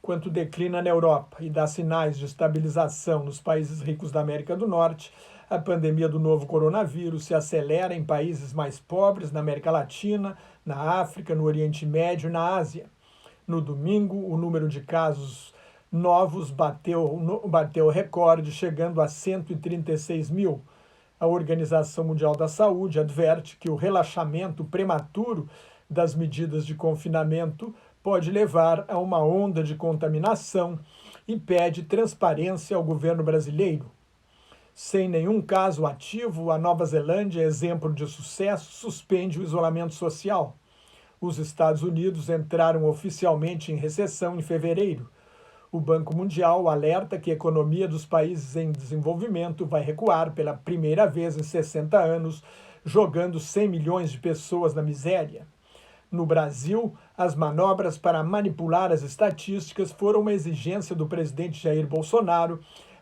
enquanto declina na Europa e dá sinais de estabilização nos países ricos da América do Norte, a pandemia do novo coronavírus se acelera em países mais pobres na América Latina, na África, no Oriente Médio e na Ásia. No domingo, o número de casos novos bateu recorde, chegando a 136 mil. A Organização Mundial da Saúde adverte que o relaxamento prematuro das medidas de confinamento pode levar a uma onda de contaminação e pede transparência ao governo brasileiro. Sem nenhum caso ativo, a Nova Zelândia, exemplo de sucesso, suspende o isolamento social. Os Estados Unidos entraram oficialmente em recessão em fevereiro. O Banco Mundial alerta que a economia dos países em desenvolvimento vai recuar pela primeira vez em 60 anos, jogando 100 milhões de pessoas na miséria. No Brasil, as manobras para manipular as estatísticas foram uma exigência do presidente Jair Bolsonaro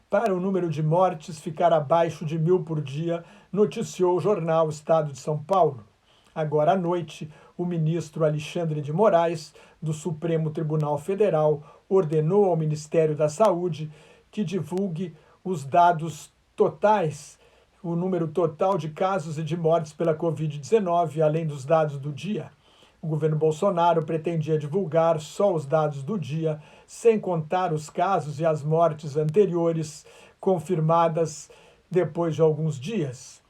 para o número de mortes ficar abaixo de 1.000 por dia, noticiou o jornal Estado de São Paulo. Agora à noite, o ministro Alexandre de Moraes, do Supremo Tribunal Federal, ordenou ao Ministério da Saúde que divulgue os dados totais, o número total de casos e de mortes pela Covid-19, além dos dados do dia. O governo Bolsonaro pretendia divulgar só os dados do dia, sem contar os casos e as mortes anteriores confirmadas depois de alguns dias.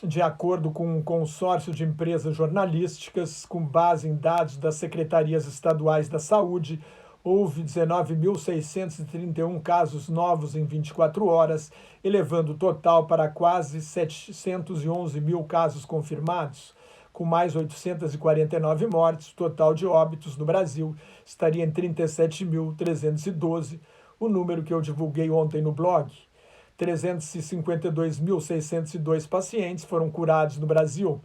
De acordo com um consórcio de empresas jornalísticas, com base em dados das secretarias estaduais da saúde, houve 19.631 casos novos em 24 horas, elevando o total para quase 711 mil casos confirmados. Com mais 849 mortes, o total de óbitos no Brasil estaria em 37.312, o número que eu divulguei ontem no blog. 352.602 pacientes foram curados no Brasil.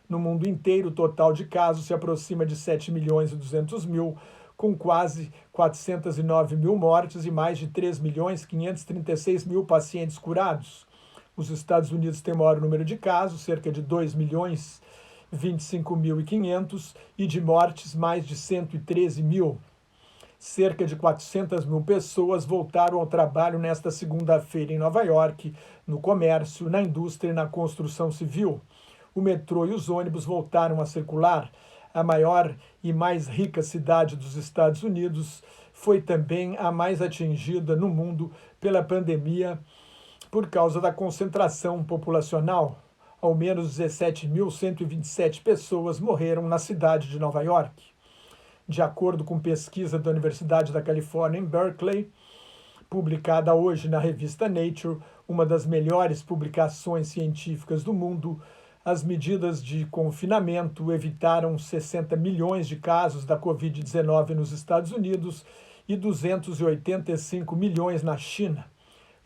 No mundo inteiro, o total de casos se aproxima de 7.200.000, com quase 409 mil mortes e mais de 3.536.000 pacientes curados. Os Estados Unidos têm o maior número de casos, cerca de 2.025.500, e de mortes, mais de 113 mil. Cerca de 400 mil pessoas voltaram ao trabalho nesta segunda-feira em Nova York, no comércio, na indústria e na construção civil. O metrô e os ônibus voltaram a circular. A maior e mais rica cidade dos Estados Unidos foi também a mais atingida no mundo pela pandemia por causa da concentração populacional. Ao menos 17.127 pessoas morreram na cidade de Nova York. De acordo com pesquisa da Universidade da Califórnia em Berkeley, publicada hoje na revista Nature, uma das melhores publicações científicas do mundo, as medidas de confinamento evitaram 60 milhões de casos da Covid-19 nos Estados Unidos e 285 milhões na China.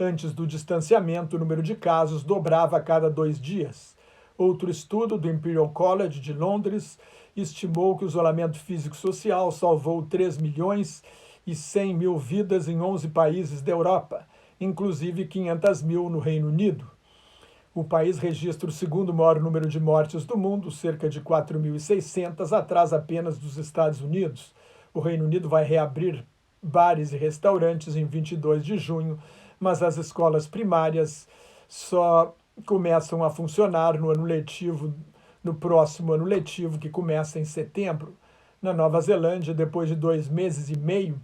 Antes do distanciamento, o número de casos dobrava a cada 2 dias. Outro estudo do Imperial College de Londres estimou que o isolamento físico-social salvou 3 milhões e 100 mil vidas em 11 países da Europa, inclusive 500 mil no Reino Unido. O país registra o segundo maior número de mortes do mundo, cerca de 4.600, atrás apenas dos Estados Unidos. O Reino Unido vai reabrir bares e restaurantes em 22 de junho, mas as escolas primárias só começam a funcionar no próximo ano letivo, que começa em setembro. Na Nova Zelândia, depois de 2 meses e meio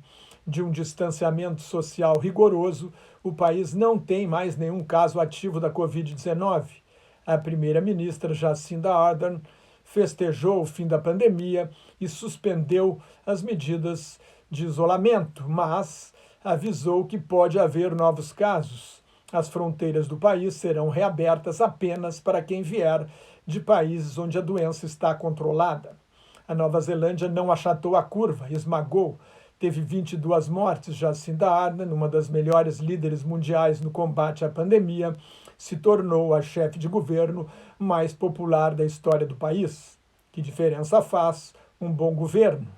de um distanciamento social rigoroso, o país não tem mais nenhum caso ativo da Covid-19. A primeira-ministra Jacinda Ardern festejou o fim da pandemia e suspendeu as medidas de isolamento, mas avisou que pode haver novos casos. As fronteiras do país serão reabertas apenas para quem vier de países onde a doença está controlada. A Nova Zelândia não achatou a curva, esmagou. Teve 22 mortes. Jacinda Ardern, uma das melhores líderes mundiais no combate à pandemia, se tornou a chefe de governo mais popular da história do país. Que diferença faz um bom governo?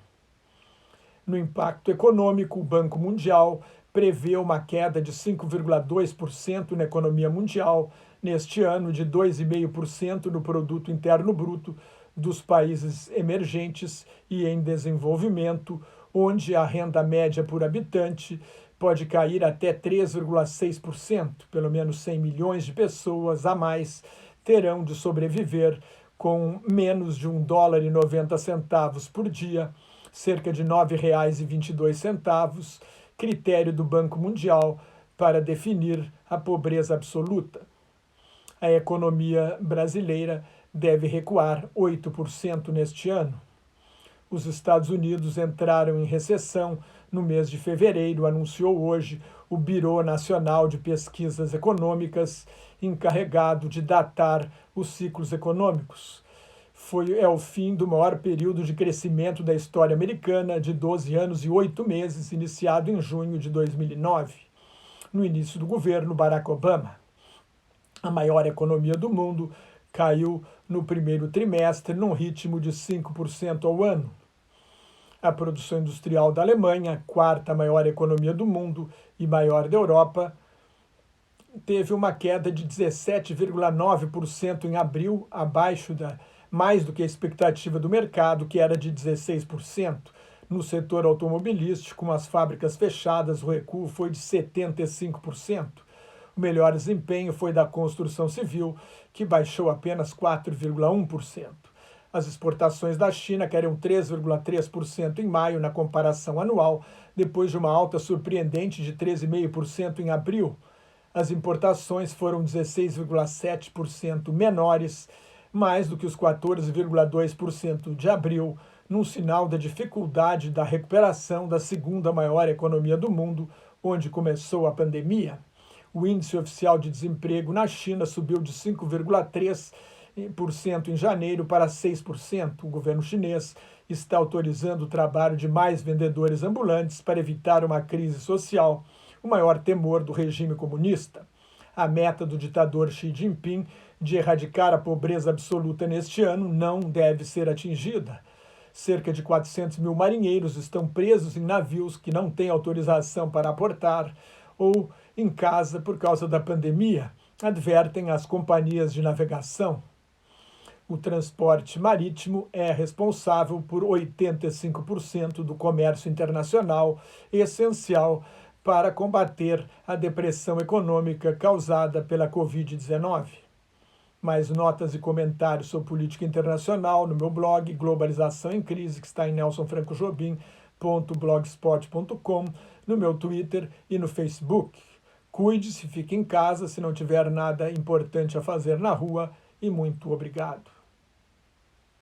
No impacto econômico, o Banco Mundial prevê uma queda de 5,2% na economia mundial neste ano, de 2,5% no produto interno bruto dos países emergentes e em desenvolvimento, onde a renda média por habitante pode cair até 3,6%. Pelo menos 100 milhões de pessoas a mais terão de sobreviver com menos de US$ 1,90 por dia, cerca de R$ 9,22, critério do Banco Mundial para definir a pobreza absoluta. A economia brasileira deve recuar 8% neste ano. Os Estados Unidos entraram em recessão no mês de fevereiro, anunciou hoje o Bureau Nacional de Pesquisas Econômicas, encarregado de datar os ciclos econômicos. É o fim do maior período de crescimento da história americana, de 12 anos e 8 meses, iniciado em junho de 2009, no início do governo Barack Obama. A maior economia do mundo caiu no primeiro trimestre, num ritmo de 5% ao ano. A produção industrial da Alemanha, quarta maior economia do mundo e maior da Europa, teve uma queda de 17,9% em abril, mais do que a expectativa do mercado, que era de 16%. No setor automobilístico, com as fábricas fechadas, o recuo foi de 75%. O melhor desempenho foi da construção civil, que baixou apenas 4,1%. As exportações da China caíram 3,3% em maio na comparação anual, depois de uma alta surpreendente de 13,5% em abril. As importações foram 16,7% menores, mais do que os 14,2% de abril, num sinal da dificuldade da recuperação da segunda maior economia do mundo, onde começou a pandemia. O índice oficial de desemprego na China subiu de 5,3% em janeiro para 6%. O governo chinês está autorizando o trabalho de mais vendedores ambulantes para evitar uma crise social, o maior temor do regime comunista. A meta do ditador Xi Jinping de erradicar a pobreza absoluta neste ano não deve ser atingida. Cerca de 400 mil marinheiros estão presos em navios que não têm autorização para aportar ou em casa por causa da pandemia, advertem as companhias de navegação. O transporte marítimo é responsável por 85% do comércio internacional, essencial para combater a depressão econômica causada pela Covid-19. Mais notas e comentários sobre política internacional no meu blog Globalização em Crise, que está em nelsonfrancojobim.blogspot.com, no meu Twitter e no Facebook. Cuide-se, fique em casa se não tiver nada importante a fazer na rua e muito obrigado.